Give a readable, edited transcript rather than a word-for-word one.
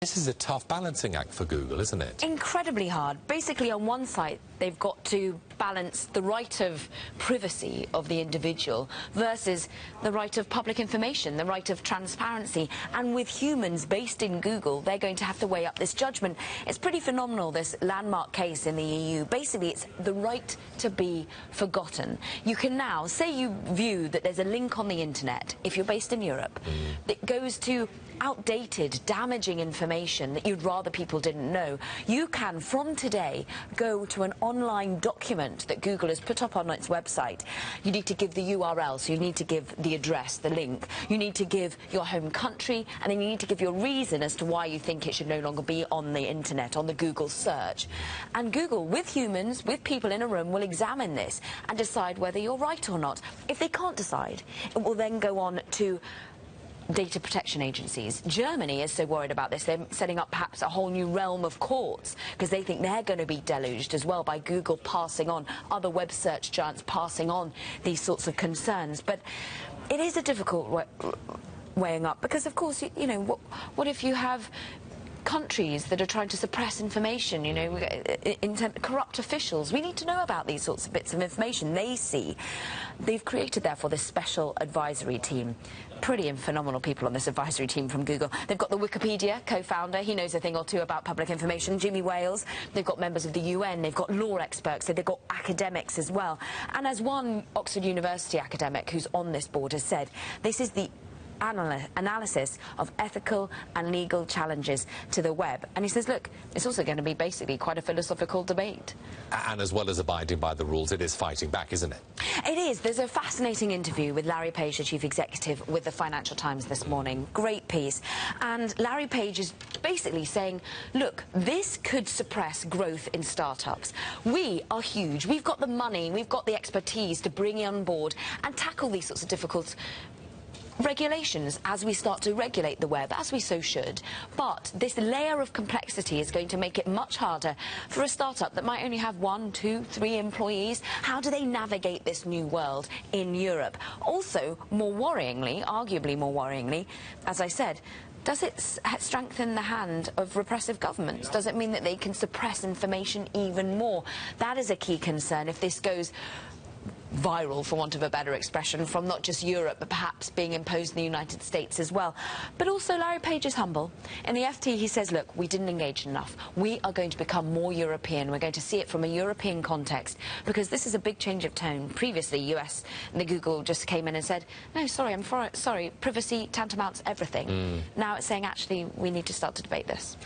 This is a tough balancing act for Google, isn't it? Incredibly hard. Basically, on one side, they've got to balance the right of privacy of the individual versus the right of public information, the right of transparency. And with humans based in Google, they're going to have to weigh up this judgment. It's pretty phenomenal, this landmark case in the EU. Basically, it's the right to be forgotten. You can now, say you view that there's a link on the internet, if you're based in Europe, that goes to outdated, damaging information that you'd rather people didn't know. You can, from today, go to an online document that Google has put up on its website. You need to give the URL, so you need to give the address, the link. You need to give your home country, and then you need to give your reason as to why you think it should no longer be on the internet, on the Google search. And Google, with humans, with people in a room, will examine this and decide whether you're right or not. If they can't decide, it will then go on to data protection agencies. Germany is so worried about this, they're setting up perhaps a whole new realm of courts because they think they're going to be deluged as well by Google passing on, other web search giants passing on these sorts of concerns. But it is a difficult weighing up because, of course, you know, what if you have countries that are trying to suppress information, you know, corrupt officials? We need to know about these sorts of bits of information they see. They've created, therefore, this special advisory team. Pretty and phenomenal people on this advisory team from Google. They've got the Wikipedia co-founder, he knows a thing or two about public information, Jimmy Wales. They've got members of the UN, they've got law experts, they've got academics as well. And as one Oxford University academic who's on this board has said, this is the analysis of ethical and legal challenges to the web. And he says, look, it's also going to be basically quite a philosophical debate. And as well as abiding by the rules, it is fighting back, isn't it? It is. There's a fascinating interview with Larry Page, the chief executive, with the Financial Times this morning. Great piece. And Larry Page is basically saying, look, this could suppress growth in startups. We are huge. We've got the money, we've got the expertise to bring on board and tackle these sorts of difficult regulations as we start to regulate the web, as we so should. But this layer of complexity is going to make it much harder for a startup that might only have 1, 2, 3 employees. How do they navigate this new world in Europe? Also, more worryingly, arguably more worryingly, as I said, does it strengthen the hand of repressive governments? Does it mean that they can suppress information even more? That is a key concern if this goes viral, for want of a better expression, from not just Europe, but perhaps being imposed in the United States as well. But also Larry Page is humble. In the FT, he says, look, we didn't engage enough. We are going to become more European. We're going to see it from a European context, because this is a big change of tone. Previously, US and the Google just came in and said, no, sorry, sorry, privacy tantamounts everything. Now it's saying, actually, we need to start to debate this.